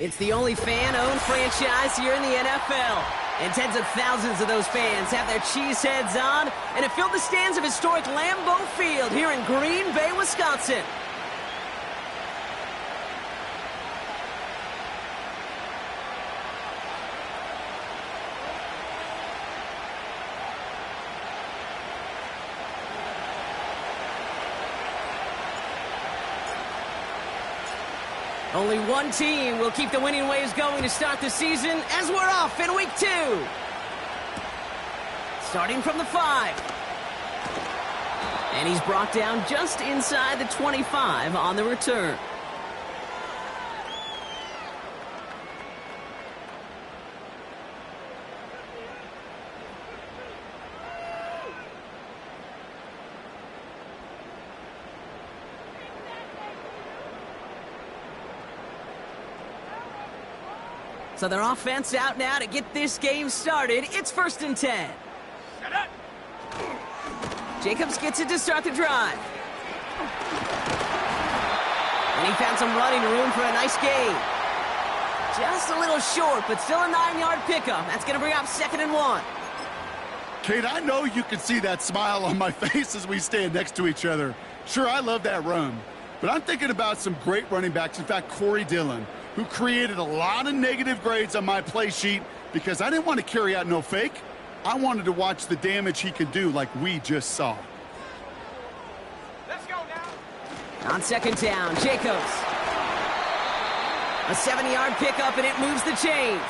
It's the only fan-owned franchise here in the NFL. And tens of thousands of those fans have their cheese heads on, and it filled the stands of historic Lambeau Field here in Green Bay, Wisconsin. Only one team will keep the winning ways going to start the season as we're off in week 2. Starting from the 5. And he's brought down just inside the 25 on the return. So their offense out now to get this game started. It's 1st and 10. Jacobs gets it to start the drive. And he found some running room for a nice gain. Just a little short, but still a 9-yard pickup. That's going to bring up 2nd and 1. Kate, I know you can see that smile on my face as we stand next to each other. Sure, I love that run. But I'm thinking about some great running backs. In fact, Corey Dillon, who created a lot of negative grades on my play sheet because I didn't want to carry out no fake. I wanted to watch the damage he could do like we just saw. Let's go now. On 2nd down, Jacobs. A 70-yard pickup, and it moves the chains.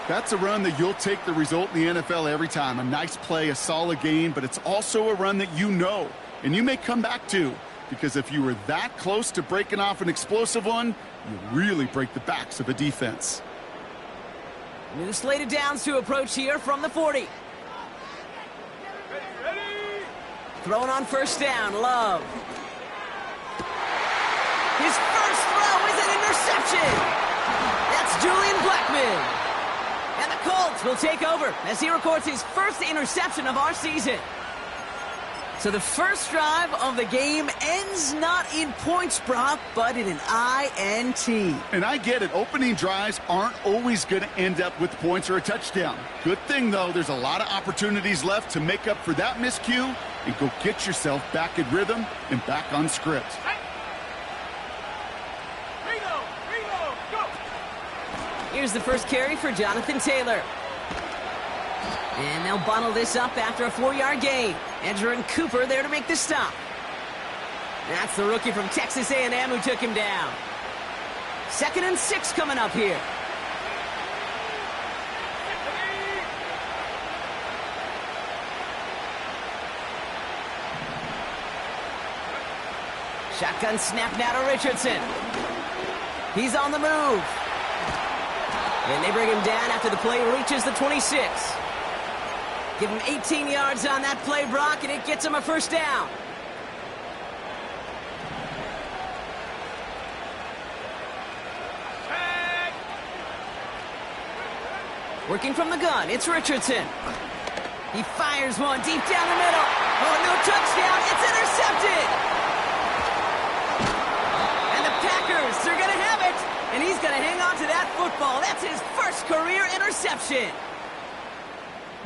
That's a run that you'll take the result in the NFL every time. A nice play, a solid gain, but it's also a run that you know, and you may come back to. Because if you were that close to breaking off an explosive one, you really break the backs of a defense. New slate of downs to approach here from the 40. Ready. Throwing on 1st down, Love. His first throw is an interception. That's Julian Blackmon. And the Colts will take over as he records his first interception of our season. So the first drive of the game ends not in points, Brock, but in an INT. And I get it. Opening drives aren't always going to end up with points or a touchdown. Good thing, though, there's a lot of opportunities left to make up for that miscue and go get yourself back in rhythm and back on script. Go. Here's the first carry for Jonathan Taylor. And they'll bottle this up after a 4-yard gain. Edgerrin Cooper there to make the stop. That's the rookie from Texas A&M who took him down. 2nd and 6 coming up here. Shotgun snap now to Richardson. He's on the move. And they bring him down after the play reaches the 26. Give him 18 yards on that play, Brock, and it gets him a 1st down. Working from the gun, it's Richardson. He fires one deep down the middle. Oh, no touchdown. It's intercepted. And the Packers are going to have it. And he's going to hang on to that football. That's his first career interception.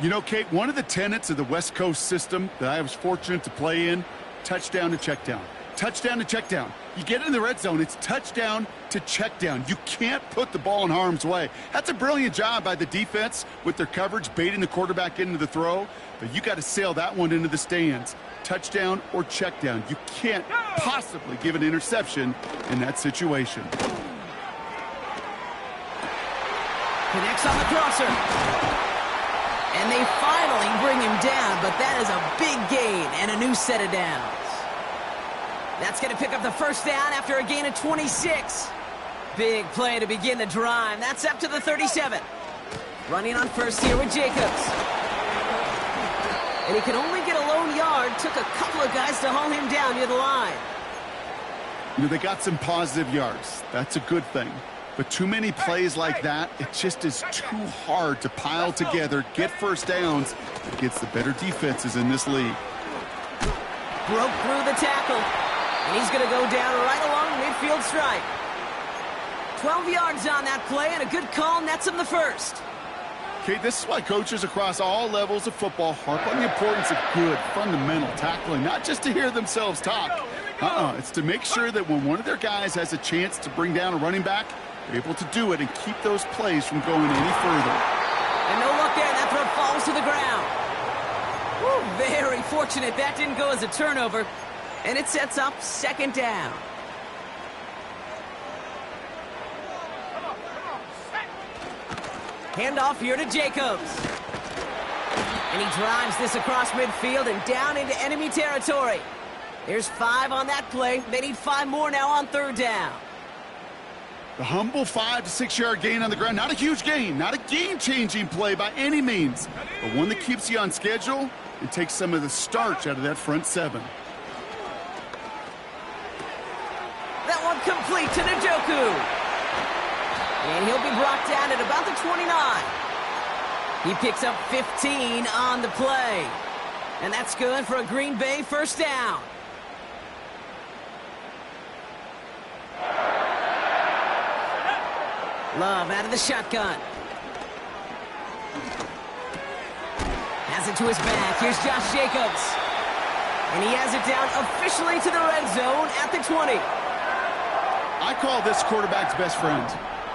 You know, Kate, one of the tenets of the West Coast system that I was fortunate to play in, touchdown to check down. Touchdown to check down. You get in the red zone, it's touchdown to check down. You can't put the ball in harm's way. That's a brilliant job by the defense with their coverage, baiting the quarterback into the throw. But you got to sail that one into the stands. Touchdown or check down. You can't possibly give an interception in that situation. Connects on the crosser. And they finally bring him down, but that is a big gain and a new set of downs. That's going to pick up the 1st down after a gain of 26. Big play to begin the drive. That's up to the 37. Running on 1st here with Jacobs. And he can only get a lone yard. Took a couple of guys to haul him down near the line. You know, they got some positive yards. That's a good thing. But too many plays like that, it just is too hard to pile together, get 1st downs against the better defenses in this league. Broke through the tackle, and he's going to go down right along midfield stripe. 12 yards on that play, and a good call nets him the first. Kate, this is why coaches across all levels of football harp on the importance of good, fundamental tackling, not just to hear themselves talk. It's to make sure that when one of their guys has a chance to bring down a running back, they're able to do it and keep those plays from going any further. And no luck there. That throw falls to the ground. Woo, very fortunate that didn't go as a turnover. And it sets up second down. Handoff here to Jacobs. And he drives this across midfield and down into enemy territory. There's 5 on that play. They need 5 more now on third down. The humble 5 to 6 yard gain on the ground. Not a huge gain, not a game-changing play by any means, but one that keeps you on schedule and takes some of the starch out of that front 7. That one complete to Njoku. And he'll be brought down at about the 29. He picks up 15 on the play. And that's good for a Green Bay first down. Love out of the shotgun. Has it to his back. Here's Josh Jacobs. And he has it down officially to the red zone at the 20. I call this quarterback's best friend.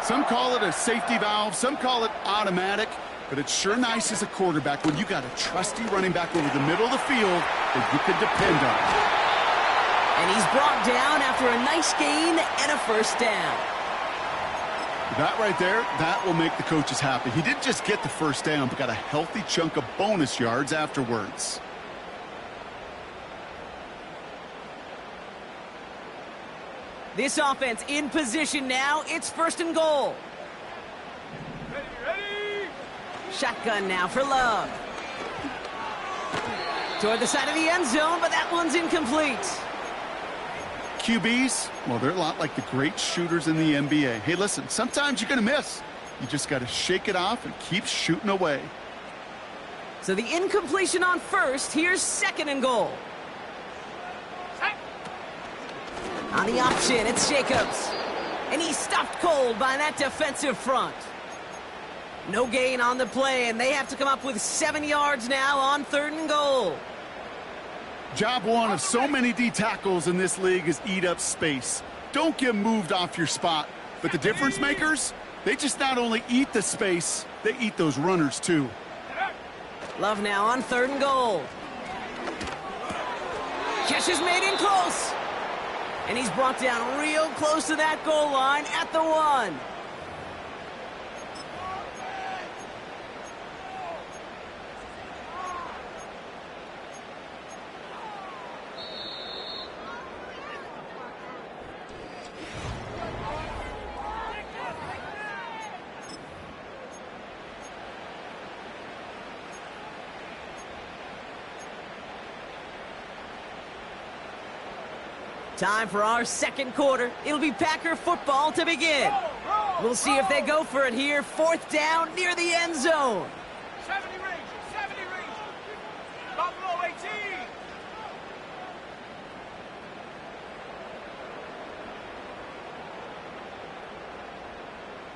Some call it a safety valve, some call it automatic, but it's sure nice as a quarterback when you got a trusty running back over the middle of the field that you can depend on. And he's brought down after a nice gain and a first down. That right there, that will make the coaches happy. He didn't just get the first down, but got a healthy chunk of bonus yards afterwards. This offense in position now. It's first and goal. Ready. Shotgun now for Love. Toward the side of the end zone, but that one's incomplete. QBs, well, they're a lot like the great shooters in the NBA. Hey, listen, sometimes you're going to miss. You just got to shake it off and keep shooting away. So the incompletion on first. Here's second and goal. On the option, it's Jacobs. And he's stuffed cold by that defensive front. No gain on the play, and they have to come up with 7 yards now on third and goal. Job one of so many D tackles in this league is eat up space. Don't get moved off your spot. But the difference makers, they just not only eat the space, they eat those runners too. Love now on third and goal. Catch is made in close. And he's brought down real close to that goal line at the 1. Time for our second quarter. It'll be Packer football to begin. We'll see if they go for it here. Fourth down near the end zone. 70 range. Buffalo 18.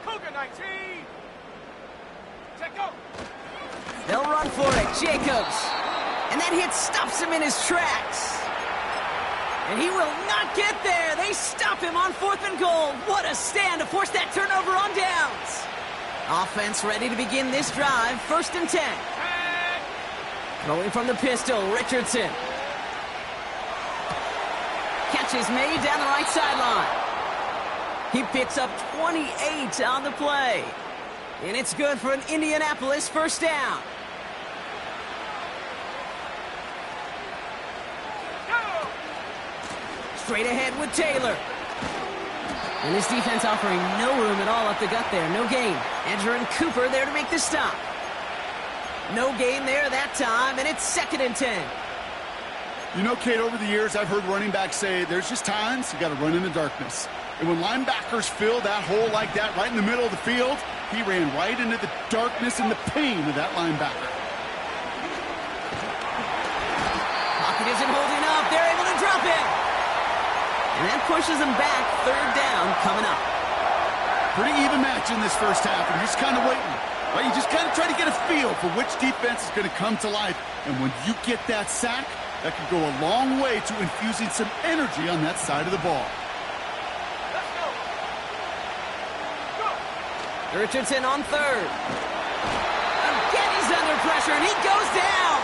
Cougar 19. Take go. They'll run for it. Jacobs. And that hit stops him in his tracks. And he will not get there. They stop him on fourth and goal. What a stand to force that turnover on downs. Offense ready to begin this drive. First and 10. Throwing from the pistol, Richardson. Catch is made down the right sideline. He picks up 28 on the play. And it's good for an Indianapolis first down. Straight ahead with Taylor. And this defense offering no room at all up the gut there. No gain. Edger and Cooper there to make the stop. No gain there that time, and it's second and 10. You know, Kate, over the years, I've heard running backs say there's just times you got to run in the darkness. And when linebackers fill that hole like that right in the middle of the field, he ran right into the darkness and the pain of that linebacker. Pocket isn't holding up. They're able to drop it. And that pushes them back. Third down coming up. Pretty even match in this first half, and you're just kind of waiting. Right? You just kind of try to get a feel for which defense is going to come to life. And when you get that sack, that can go a long way to infusing some energy on that side of the ball. Let's go. Richardson on third. Again, he's under pressure, and he goes down.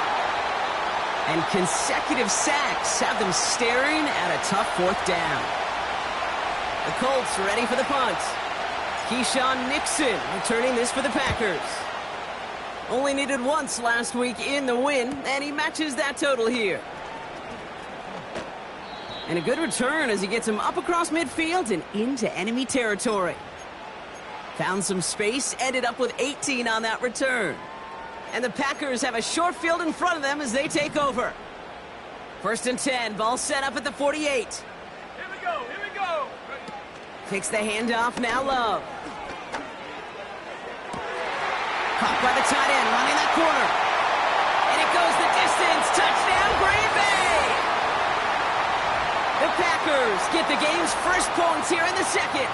And consecutive sacks have them staring at a tough fourth down. The Colts ready for the punt. Keyshawn Nixon returning this for the Packers. Only needed once last week in the win, and he matches that total here. And a good return as he gets him up across midfield and into enemy territory. Found some space, ended up with 18 on that return. And the Packers have a short field in front of them as they take over. 1st and 10, ball set up at the 48. Here we go, here we go. Takes the handoff, now Love. Caught by the tight end, running that corner. And it goes the distance. Touchdown, Green Bay! The Packers get the game's first points here in the second.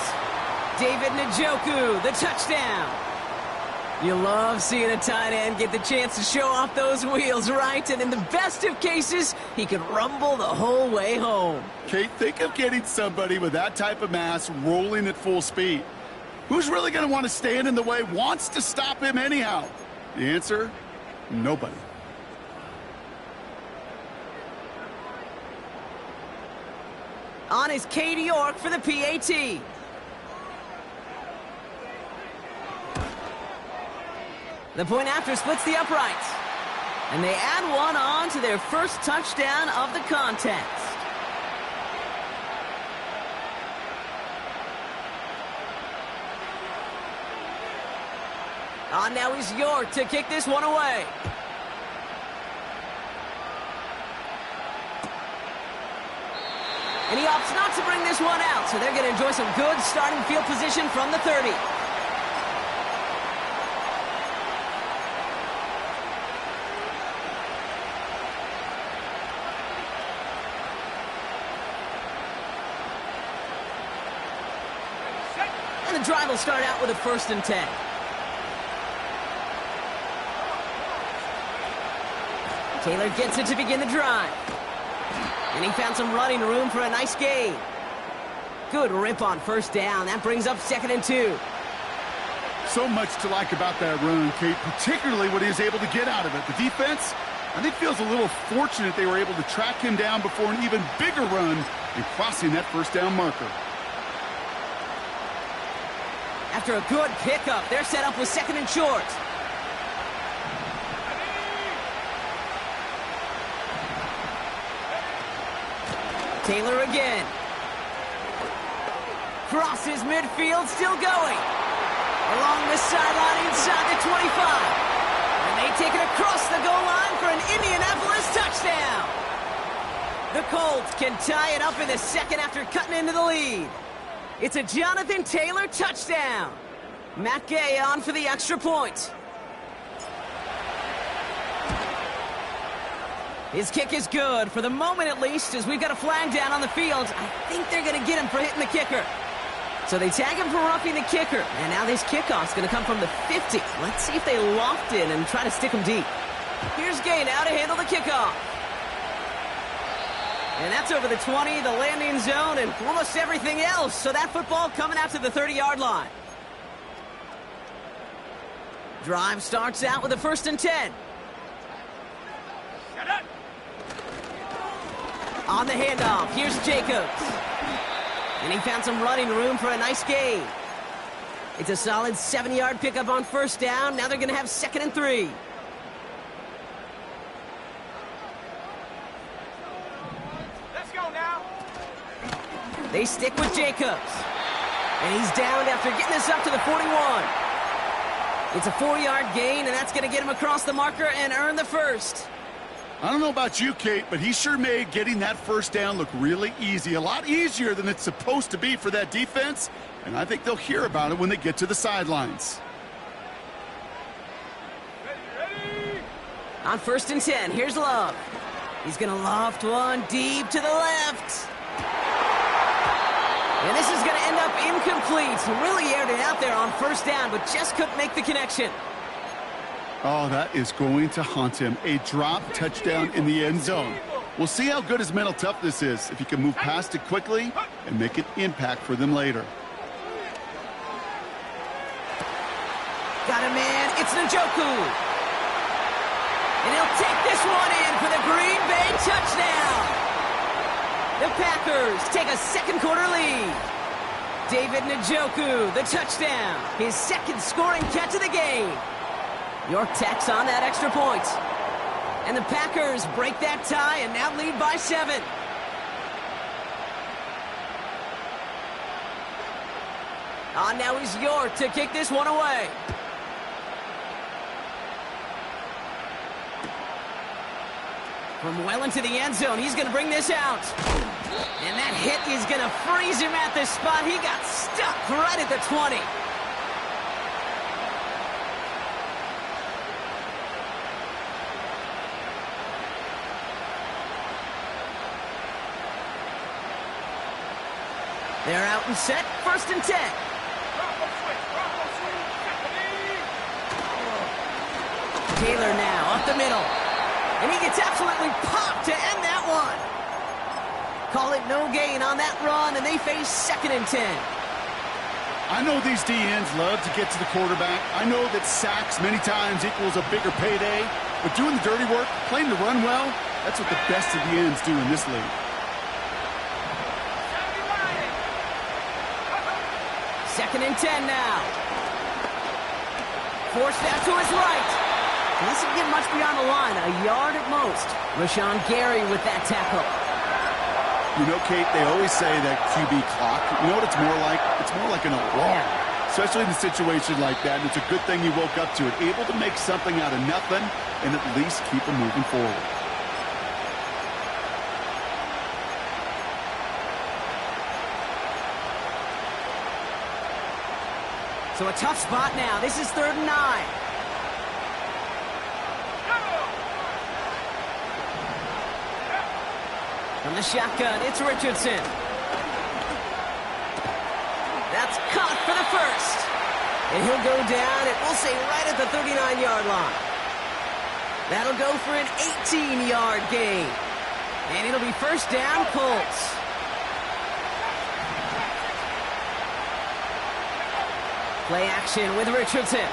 David Njoku, the touchdown. You love seeing a tight end get the chance to show off those wheels, right? And in the best of cases, he could rumble the whole way home. Kate, think of getting somebody with that type of mass rolling at full speed. Who's really going to want to stand in the way, wants to stop him anyhow? The answer, nobody. On is Katie York for the PAT. The point after splits the uprights. And they add one on to their first touchdown of the contest. On now is York to kick this one away. And he opts not to bring this one out, so they're going to enjoy some good starting field position from the 30. And the drive will start out with a 1st and 10. Taylor gets it to begin the drive. And he found some running room for a nice gain. Good rip on 1st down. That brings up 2nd and 2. So much to like about that run, Kate, particularly what he was able to get out of it. The defense, I think, feels a little fortunate they were able to track him down before an even bigger run and crossing that 1st down marker. After a good pickup, they're set up with 2nd and short. Taylor again. Crosses midfield, still going. Along the sideline inside the 25. And they take it across the goal line for an Indianapolis touchdown. The Colts can tie it up in the second after cutting into the lead. It's a Jonathan Taylor touchdown. Matt Gay on for the extra point. His kick is good, for the moment at least, as we've got a flag down on the field. I think they're going to get him for hitting the kicker. So they tag him for roughing the kicker. And now this kickoff's going to come from the 50. Let's see if they loft in and try to stick him deep. Here's Gay now to handle the kickoff. And that's over the 20, the landing zone, and almost everything else. So that football coming out to the 30-yard line. Drive starts out with a 1st and 10. On the handoff, here's Jacobs. And he found some running room for a nice gain. It's a solid 7-yard pickup on 1st down. Now they're going to have 2nd and 3. Let's go now. They stick with Jacobs. And he's downed after getting this up to the 41. It's a 4-yard gain, and that's going to get him across the marker and earn the 1st. I don't know about you, Kate, but he sure made getting that 1st down look really easy. A lot easier than it's supposed to be for that defense. And I think they'll hear about it when they get to the sidelines. Ready. On 1st and 10, here's Love. He's going to loft one deep to the left. And this is going to end up incomplete. Really aired it out there on first down, but just couldn't make the connection. Oh, that is going to haunt him. A drop touchdown in the end zone. We'll see how good his mental toughness is, if he can move past it quickly and make an impact for them later. Got a man. It's Njoku. And he'll take this one in for the Green Bay touchdown. The Packers take a second quarter lead. David Njoku, the touchdown. His second scoring catch of the game. York tacks on that extra point. And the Packers break that tie and now lead by 7. Now is York to kick this one away. From well into the end zone, he's going to bring this out. And that hit is going to freeze him at the spot. He got stuck right at the 20. They're out and set, 1st and 10. Taylor now up the middle. And he gets absolutely popped to end that one. Call it no gain on that run, and they face 2nd and 10. I know these DNs love to get to the quarterback. I know that sacks many times equals a bigger payday. But doing the dirty work, playing to run well, that's what the best of the ends do in this league. 2nd and 10 now. Forced out to his right. He doesn't get much beyond the line, a yard at most. Rashawn Gary with that tackle. You know, Kate, they always say that QB clock. You know what it's more like? It's more like an alarm. Especially in a situation like that, and it's a good thing you woke up to it. Able to make something out of nothing and at least keep them moving forward. So a tough spot now. This is 3rd and 9. From the shotgun, it's Richardson. That's caught for the first. And he'll go down, and we'll say right at the 39-yard line. That'll go for an 18-yard gain. And it'll be 1st down, Colts. Play action with Richardson.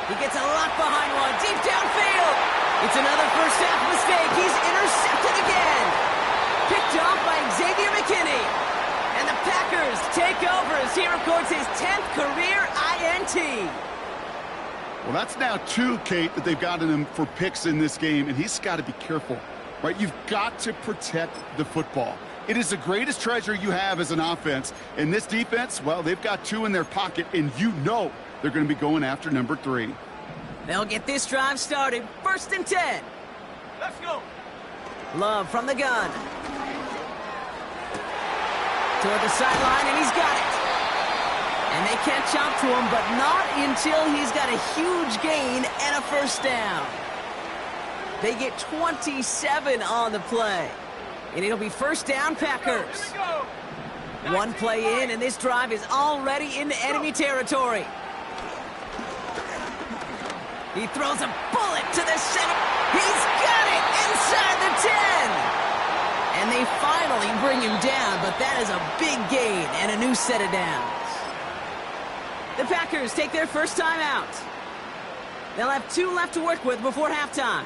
He gets a lot behind one, deep downfield. It's another first half mistake. He's intercepted again. Picked off by Xavier McKinney. And the Packers take over as he records his 10th career INT. Well, that's now 2, Kate, that they've gotten him for picks in this game, and he's got to be careful, right? You've got to protect the football. It is the greatest treasure you have as an offense. And this defense, well, they've got 2 in their pocket, and you know they're going to be going after number 3. They'll get this drive started. 1st and 10. Let's go. Love from the gun. Toward the sideline, and he's got it. And they can't chop to him, but not until he's got a huge gain and a 1st down. They get 27 on the play. And it'll be 1st down, Packers. One play in, and this drive is already into enemy territory. He throws a bullet to the center. He's got it inside the 10. And they finally bring him down, but that is a big gain and a new set of downs. The Packers take their first time out. They'll have 2 left to work with before halftime.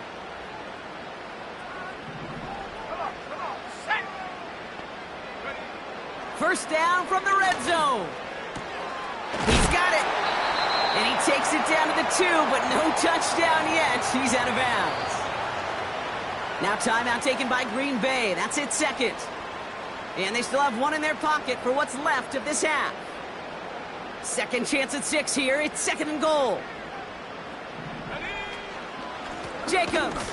Set. 1st down from the red zone. He's got it. And he takes it down to the 2, but no touchdown yet. He's out of bounds. Now timeout taken by Green Bay. That's its 2nd. And they still have 1 in their pocket for what's left of this half. 2nd chance at 6 here. It's 2nd and goal. Jacobs.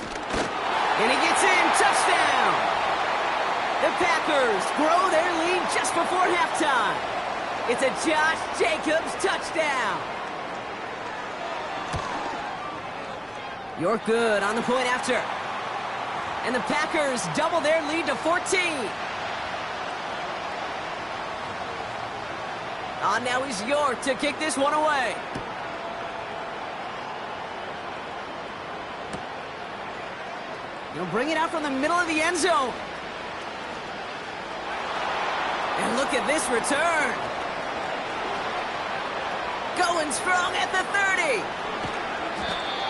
And he gets in. Touchdown. The Packers grow their lead just before halftime. It's a Josh Jacobs touchdown. You're good on the point after. And the Packers double their lead to 14. Now he's York to kick this one away. He'll bring it out from the middle of the end zone. And look at this return. Going strong at the 30.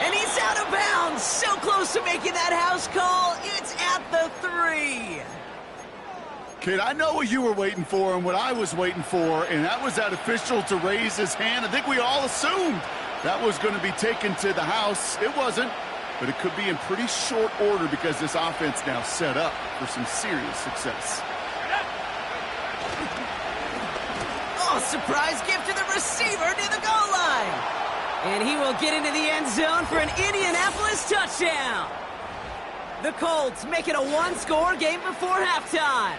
And he's out of bounds. So close to making that house call. It's at the 3. Kid, I know what you were waiting for and what I was waiting for, and that was that official to raise his hand. I think we all assumed that was going to be taken to the house. It wasn't, but it could be in pretty short order because this offense now set up for some serious success. Oh, surprise gift to the receiver near the goal line. And he will get into the end zone for an Indianapolis touchdown. The Colts make it a one-score game before halftime.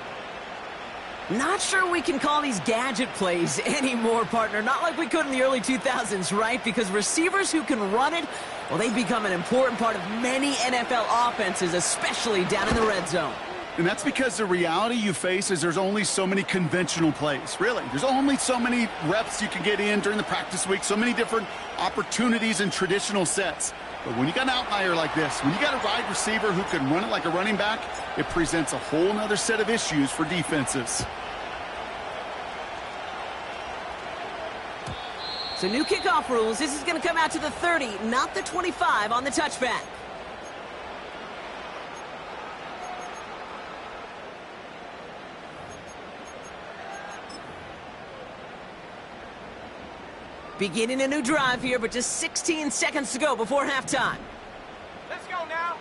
Not sure we can call these gadget plays anymore, partner. Not like we could in the early 2000s, right? Because receivers who can run it, well, they've become an important part of many NFL offenses, especially down in the red zone. And that's because the reality you face is there's only so many conventional plays, really. There's only so many reps you can get in during the practice week, so many different opportunities and traditional sets. But when you got an outlier like this, when you got a wide receiver who can run it like a running back, it presents a whole nother set of issues for defenses. So new kickoff rules. This is going to come out to the 30, not the 25 on the touchback. Beginning a new drive here, but just 16 seconds to go before halftime. Let's go now.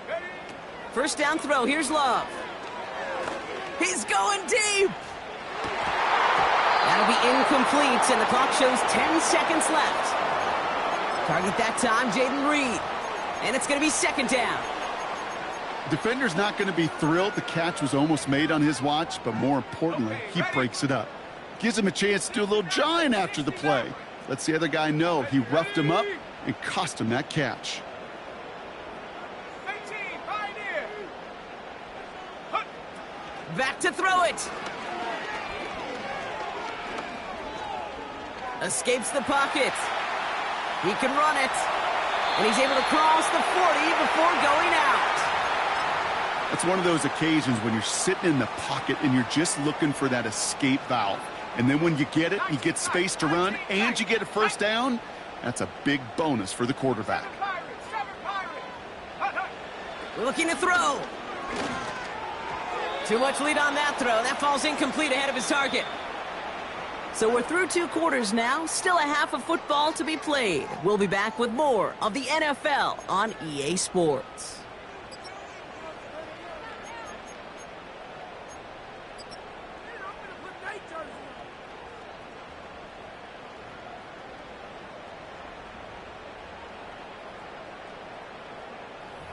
Ready? First down throw. Here's Love. He's going deep. That'll be incomplete, and the clock shows 10 seconds left. Target that time, Jaden Reed. And it's going to be second down. Defender's not going to be thrilled the catch was almost made on his watch, but more importantly, he breaks it up. Gives him a chance to do a little jawing after the play. Lets the other guy know he roughed him up and cost him that catch. 18, pioneer. Back to throw it. Escapes the pocket. He can run it. And he's able to cross the 40 before going out. It's one of those occasions when you're sitting in the pocket and you're just looking for that escape valve. And then when you get it, you get space to run, and you get a first down. That's a big bonus for the quarterback. Looking to throw. Too much lead on that throw. That falls incomplete ahead of his target. So we're through 2 quarters now. Still a half of football to be played. We'll be back with more of the NFL on EA Sports.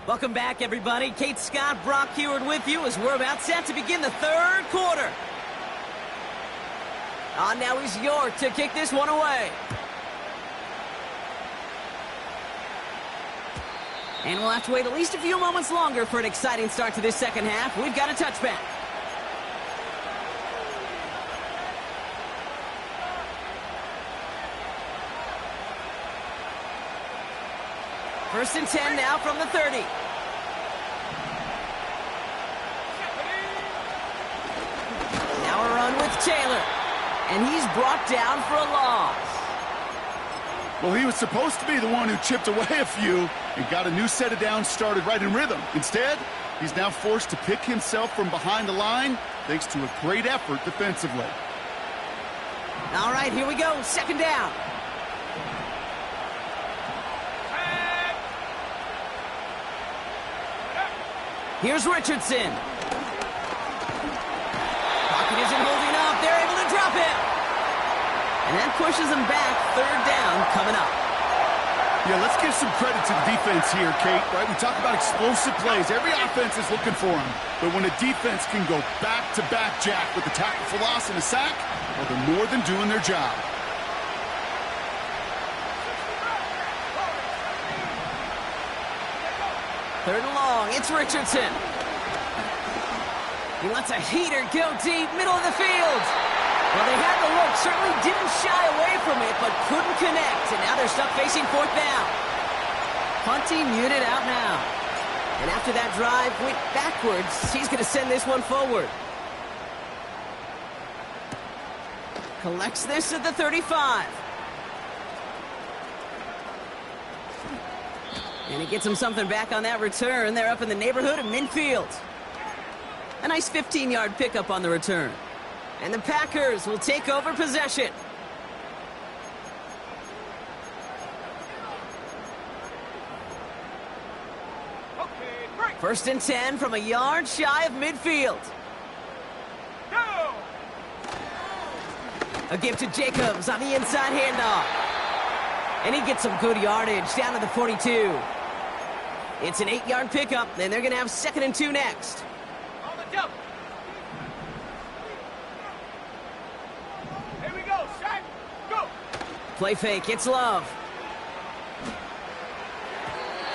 Welcome back, everybody. Kate Scott, Brock Heward with you as we're about set to begin the 3rd quarter. Now he's York to kick this one away. And we'll have to wait at least a few moments longer for an exciting start to this second half. We've got a touchback. First and 10 now from the 30. Now a run with Taylor. And he's brought down for a loss. Well, he was supposed to be the one who chipped away a few and got a new set of downs started right in rhythm. Instead, he's now forced to pick himself from behind the line thanks to a great effort defensively. All right, here we go. Second down. Here's Richardson. Pocket isn't holding up. They're able to drop him. And that pushes him back. Third down coming up. Yeah, let's give some credit to the defense here, Kate. Right? We talk about explosive plays. Every offense is looking for them. But when a defense can go back-to-back, Jack, with a tackle for loss and a sack, well, they're more than doing their job. Third and long. It's Richardson. He lets a heater go deep, middle of the field. Well, they had the look, certainly didn't shy away from it, but couldn't connect, and now they're stuck facing fourth down. Punting muted out now. And after that drive went backwards, he's going to send this one forward. Collects this at the 35. And he gets him something back on that return. They're up in the neighborhood of midfield. A nice 15-yard pickup on the return. And the Packers will take over possession. First and 10 from a yard shy of midfield. Go! A give to Jacobs on the inside handoff. And he gets some good yardage down to the 42. It's an 8-yard pickup, and they're going to have 2nd and 2 next. On the jump. Here we go, Shaq. Go! Play fake, it's Love.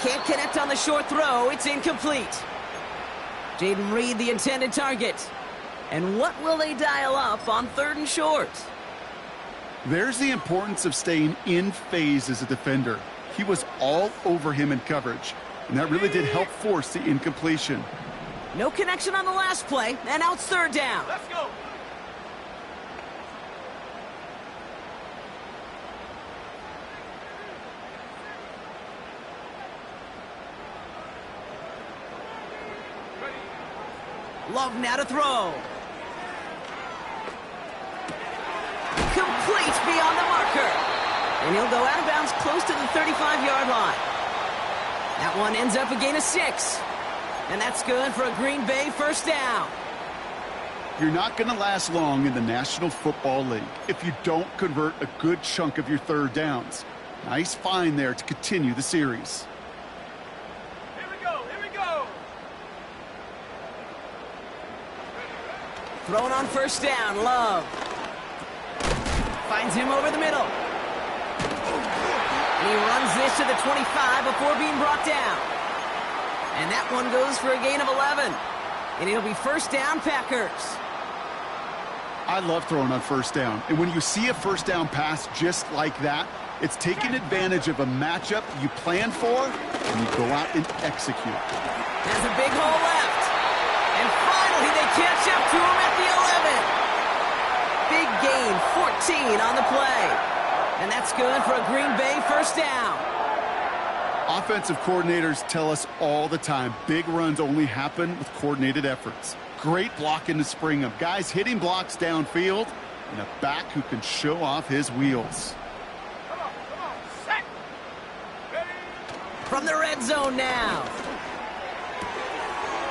Can't connect on the short throw, it's incomplete. Jaden Reed, the intended target. And what will they dial up on 3rd and short? There's the importance of staying in phase as a defender. He was all over him in coverage, and that really did help force the incompletion. No connection on the last play, and now it's 3rd down. Let's go! Love now to throw. Complete beyond the marker. And he'll go out of bounds close to the 35-yard line. That one ends up a gain of 6. And that's good for a Green Bay first down. You're not going to last long in the National Football League if you don't convert a good chunk of your 3rd downs. Nice find there to continue the series. Here we go, here we go! Thrown on first down, Love. Finds him over the middle. And he runs this to the 25 before being brought down. And that one goes for a gain of 11. And it'll be first down, Packers. I love throwing on first down. And when you see a first down pass just like that, it's taking advantage of a matchup you plan for, and you go out and execute. Has a big hole left. And finally they catch up to him at the 11. Big gain, 14 on the play. And that's good for a Green Bay first down. Offensive coordinators tell us all the time, big runs only happen with coordinated efforts. Great blocking to spring them. Guys hitting blocks downfield, and a back who can show off his wheels. Come on, set! Ready? From the red zone now.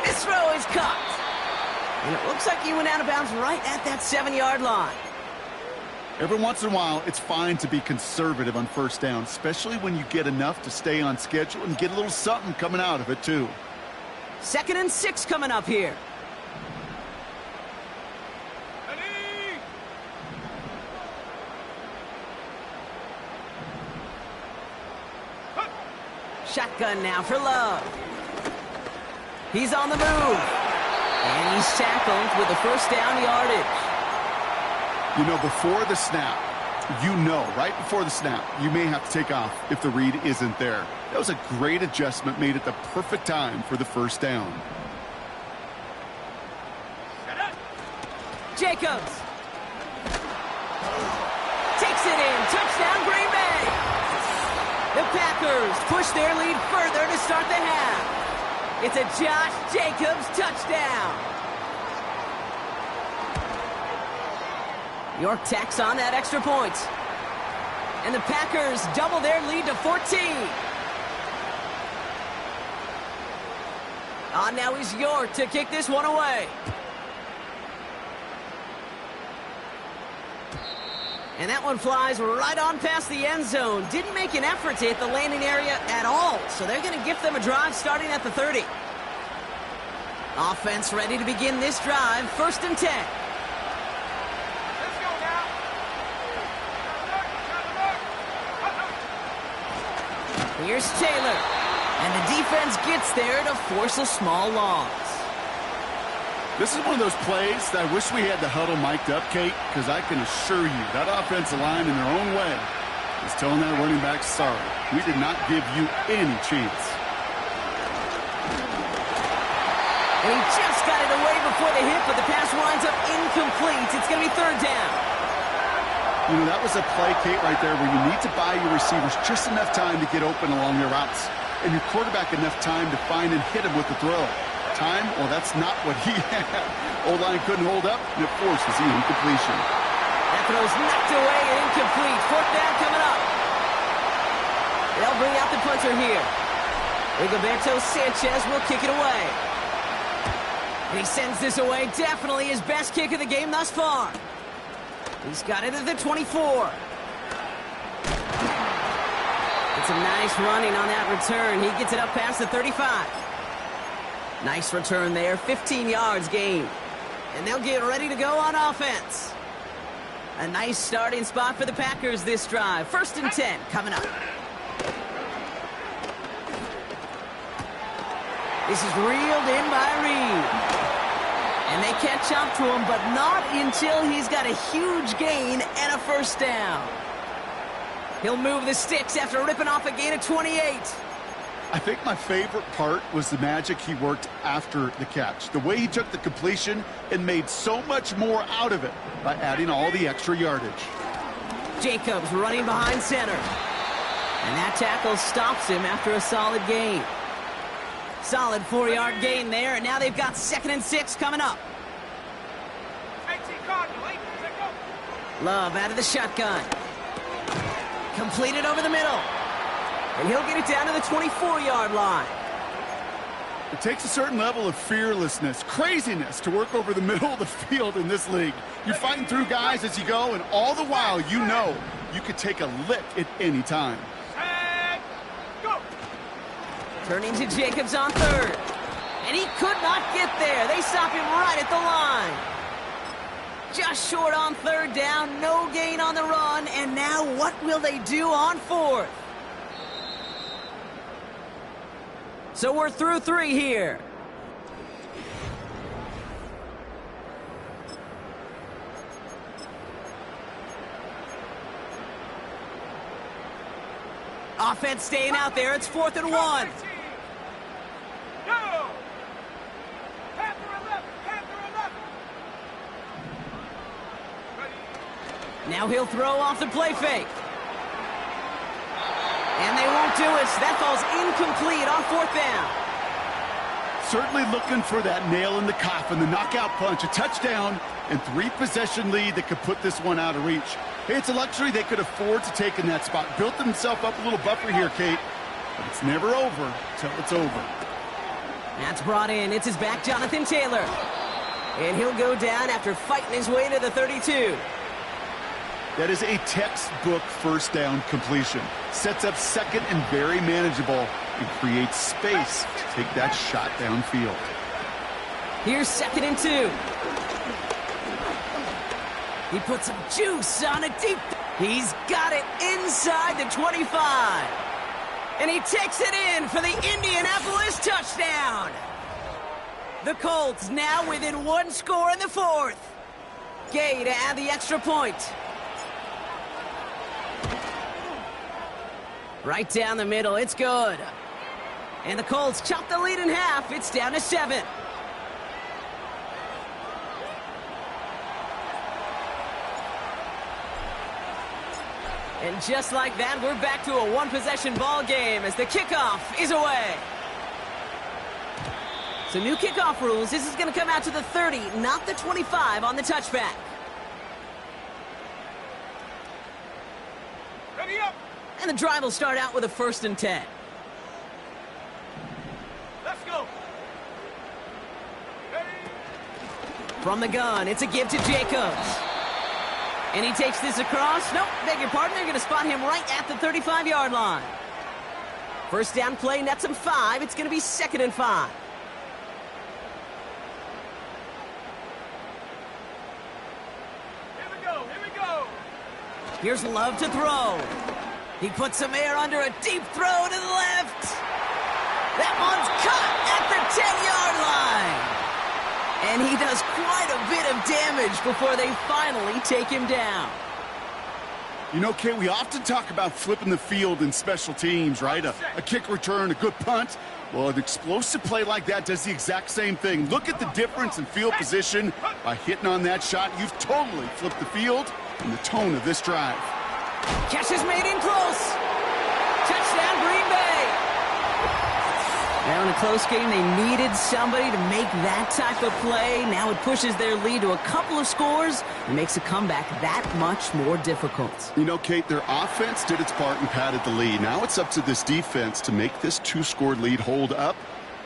This throw is caught. And it looks like he went out of bounds right at that 7-yard line. Every once in a while, it's fine to be conservative on first down, especially when you get enough to stay on schedule and get a little something coming out of it, too. 2nd and 6 coming up here. Ready? Shotgun now for Love. He's on the move. And he's tackled with a first down yardage. You know, before the snap, right before the snap, you may have to take off if the read isn't there. That was a great adjustment, made at the perfect time for the first down. Set up! Jacobs. Takes it in. Touchdown, Green Bay. The Packers push their lead further to start the half. It's a Josh Jacobs touchdown. York tacks on that extra point. And the Packers double their lead to 14. On now is York to kick this one away. And that one flies right on past the end zone. Didn't make an effort to hit the landing area at all. So they're going to gift them a drive starting at the 30. Offense ready to begin this drive. 1st and 10. Let's go now! Here's Taylor. And the defense gets there to force a small loss. This is one of those plays that I wish we had the huddle mic'd up, Kate, because I can assure you that offensive line in their own way is telling that running back, sorry, we did not give you any chance. And he just got it away before the hit, but the pass winds up incomplete. It's going to be third down. You know, that was a play, Kate, right there where you need to buy your receivers just enough time to get open along their routes, and your quarterback enough time to find and hit him with the throw. Time? Well, that's not what he had. O-line couldn't hold up, and it forces the incompletion. That throw's knocked away and incomplete. Fourth down coming up. They'll bring out the punter here. Rigoberto Sanchez will kick it away. And he sends this away. Definitely his best kick of the game thus far. He's got it at the 24. It's a nice running on that return. He gets it up past the 35. Nice return there. 15 yards gained. And they'll get ready to go on offense. A nice starting spot for the Packers this drive. 1st and 10 coming up. This is reeled in by Reed. And they catch up to him, but not until he's got a huge gain and a first down. He'll move the sticks after ripping off a gain of 28. I think my favorite part was the magic he worked after the catch. The way he took the completion and made so much more out of it by adding all the extra yardage. Jacobs running behind center. And that tackle stops him after a solid gain. Solid 4-yard gain there, and now they've got 2nd and 6 coming up. Love out of the shotgun. Completed over the middle. And he'll get it down to the 24-yard line. It takes a certain level of fearlessness, craziness to work over the middle of the field in this league. You're fighting through guys as you go, and all the while you know you could take a lick at any time. Turning to Jacobs on 3rd. And he could not get there. They stop him right at the line. Just short on 3rd down. No gain on the run. And now what will they do on 4th? So we're through 3 here. Offense staying out there. It's 4th and 1. Now he'll throw off the play fake. And they won't do it. That falls incomplete on 4th down. Certainly looking for that nail in the coffin, the knockout punch, a touchdown, and 3-possession lead that could put this one out of reach. Hey, it's a luxury they could afford to take in that spot. Built himself up a little buffer here, Kate. But it's never over till it's over. That's brought in. It's his back, Jonathan Taylor. And he'll go down after fighting his way to the 32. That is a textbook first down completion. Sets up 2nd and very manageable and creates space to take that shot downfield. Here's 2nd and 2. He puts some juice on it deep. He's got it inside the 25. And he takes it in for the Indianapolis touchdown. The Colts now within 1 score in the 4th. Gay to add the extra point. Right down the middle, it's good. And the Colts chop the lead in half. It's down to 7. And just like that, we're back to a 1-possession ball game as the kickoff is away. So new kickoff rules. This is going to come out to the 30, not the 25 on the touchback. Ready up. And the drive will start out with a 1st and 10. Let's go. Ready. From the gun, it's a give to Jacobs. And he takes this across. Nope, beg your pardon. They're going to spot him right at the 35-yard line. First down play nets him 5. It's going to be 2nd and 5. Here we go. Here we go. Here's Love to throw. He puts some air under a deep throw to the left. That one's caught at the 10-yard line. And he does quite a bit of damage before they finally take him down. You know, Kate, we often talk about flipping the field in special teams, right? A kick return, a good punt. Well, an explosive play like that does the exact same thing. Look at the difference in field position. By hitting on that shot, you've totally flipped the field and the tone of this drive. Catch is made in close. Touchdown, Green Bay. Now in a close game, they needed somebody to make that type of play. Now it pushes their lead to a couple of scores and makes a comeback that much more difficult. You know, Kate, their offense did its part and padded the lead. Now it's up to this defense to make this two-score lead hold up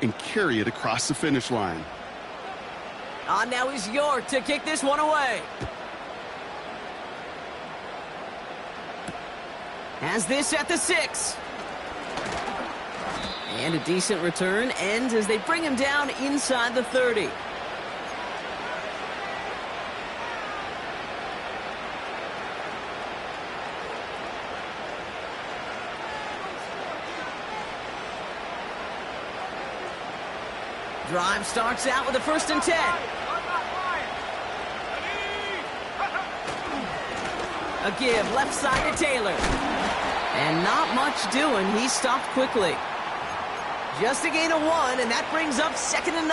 and carry it across the finish line. On now is York to kick this one away. Has this at the 6. And a decent return ends as they bring him down inside the 30. Drive starts out with a 1st and 10. A give left side to Taylor. And not much doing. He stopped quickly. Just a gain of 1, and that brings up 2nd and 9.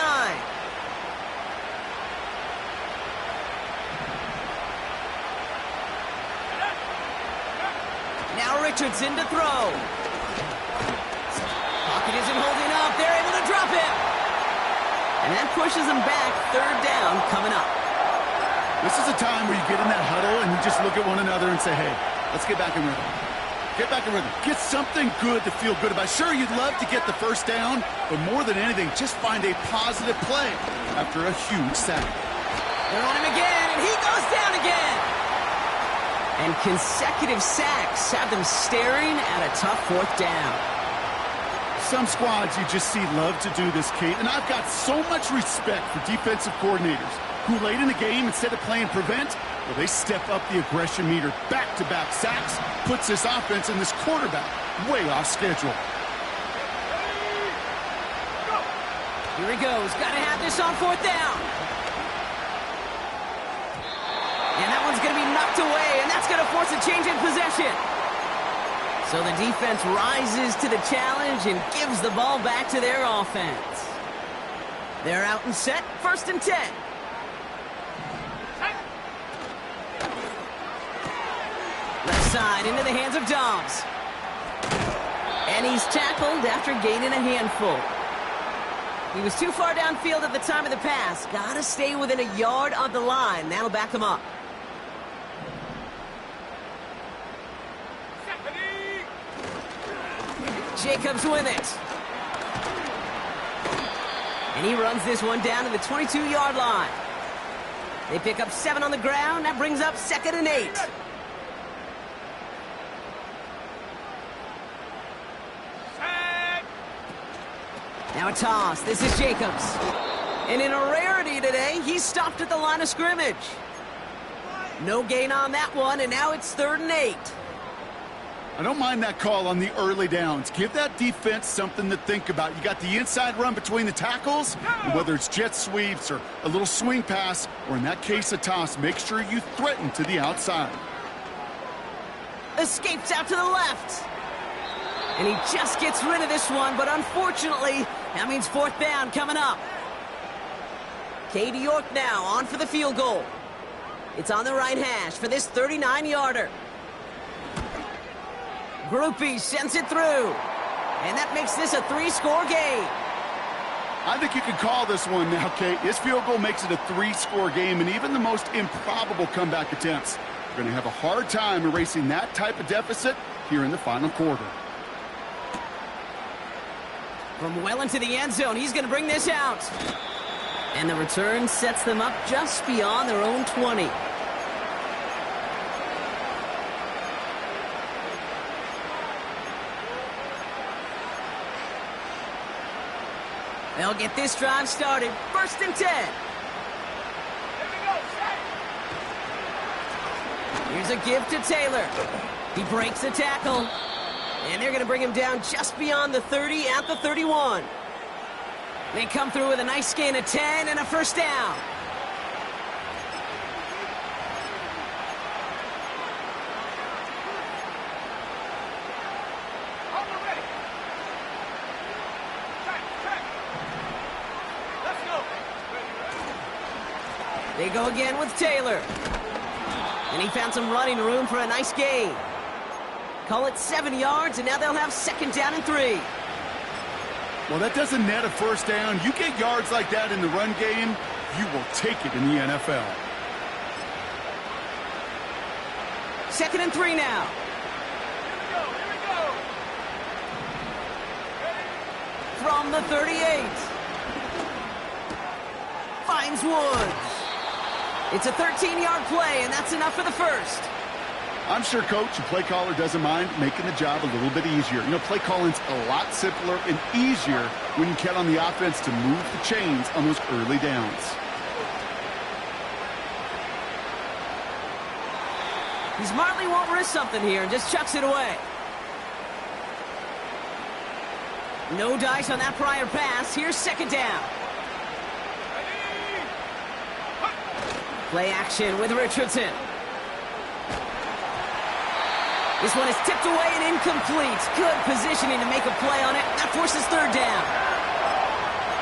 Now Richardson to throw. Pocket isn't holding up. They're able to drop him. And that pushes them back. 3rd down coming up. This is a time where you get in that huddle and you just look at one another and say, hey, let's get back in rhythm. Get back in rhythm. Get something good to feel good about. Sure, you'd love to get the 1st down, but more than anything, just find a positive play after a huge sack. They're on him again, and he goes down again. And consecutive sacks have them staring at a tough 4th down. Some squads you just see love to do this, Kate, and I've got so much respect for defensive coordinators who late in the game, instead of playing prevent, well, they step up the aggression meter. Back-to-back sacks puts this offense and this quarterback way off schedule. Here he goes. Got to have this on 4th down. And that one's going to be knocked away, and that's going to force a change in possession. So the defense rises to the challenge and gives the ball back to their offense. They're out and set. 1st and 10. Left side into the hands of Dobbs. And he's tackled after gaining a handful. He was too far downfield at the time of the pass. Got to stay within a yard of the line. That'll back him up. Jacobs with it. And he runs this one down to the 22-yard line. They pick up 7 on the ground. That brings up 2nd and 8. Now a toss. This is Jacobs. And in a rarity today, he's stopped at the line of scrimmage. No gain on that one, and now it's 3rd and 8. I don't mind that call on the early downs. Give that defense something to think about. You got the inside run between the tackles, and whether it's jet sweeps or a little swing pass, or in that case a toss, make sure you threaten to the outside. Escapes out to the left. And he just gets rid of this one, but unfortunately, that means 4th down coming up. Katie York now on for the field goal. It's on the right hash for this 39-yarder. Groupie sends it through. And that makes this a 3-score game. I think you can call this one now, Kate. His field goal makes it a 3-score game, and even the most improbable comeback attempts are going to have a hard time erasing that type of deficit here in the final quarter. From well into the end zone, he's going to bring this out. And the return sets them up just beyond their own 20. They'll get this drive started. 1st and 10. Here's a give to Taylor. He breaks the tackle. And they're going to bring him down just beyond the 30 at the 31. They come through with a nice gain of 10 and a first down. On the ready. Check. Let's go. They go again with Taylor. And he found some running room for a nice gain. Call it 7 yards, and now they'll have second down and 3. Well, that doesn't net a first down. You get yards like that in the run game, you will take it in the NFL. Second and 3 now. Here we go. From the 38. Finds Woods. It's a 13-yard play, and that's enough for the first. I'm sure coach and play caller doesn't mind making the job a little bit easier. You know, play calling's a lot simpler and easier when you count on the offense to move the chains on those early downs. He smartly won't risk something here and just chucks it away. No dice on that prior pass. Here's second down. Play action with Richardson. This one is tipped away and incomplete. Good positioning to make a play on it. That forces third down.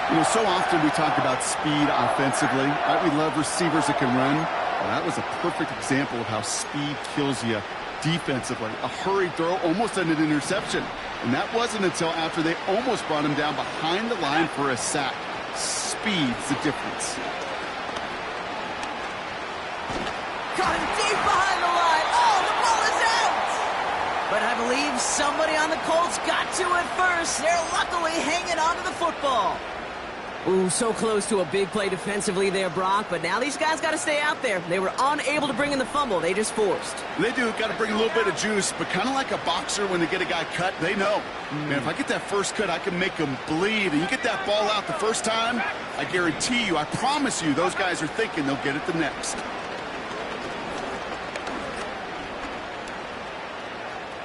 You know, so often we talk about speed offensively. Right? We love receivers that can run. Well, that was a perfect example of how speed kills you defensively. A hurried throw almost ended an interception. And that wasn't until after they almost brought him down behind the line for a sack. Speed's the difference. Caught him deep behind the line. Oh, the ball is out! But I believe somebody on the Colts got to it first. They're luckily hanging on to the football. Ooh, so close to a big play defensively there, Brock. But now these guys got to stay out there. They were unable to bring in the fumble. They just forced. They do. Got to bring a little bit of juice. But kind of like a boxer when they get a guy cut, they know. Man, if I get that first cut, I can make them bleed. And you get that ball out the first time, I guarantee you, I promise you, those guys are thinking they'll get it the next.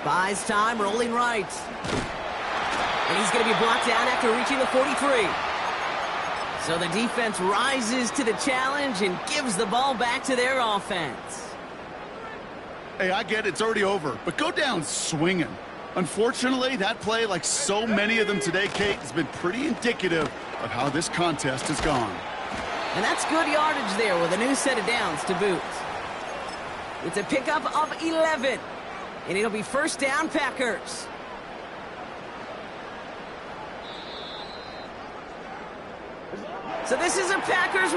Buys time, rolling right. And he's going to be blocked down after reaching the 43. So the defense rises to the challenge and gives the ball back to their offense. Hey, I get it. It's already over. But go down swinging. Unfortunately, that play, like so many of them today, Kate, has been pretty indicative of how this contest has gone. And that's good yardage there with a new set of downs to boot. It's a pickup of 11. And it'll be first down, Packers. So this is a Packers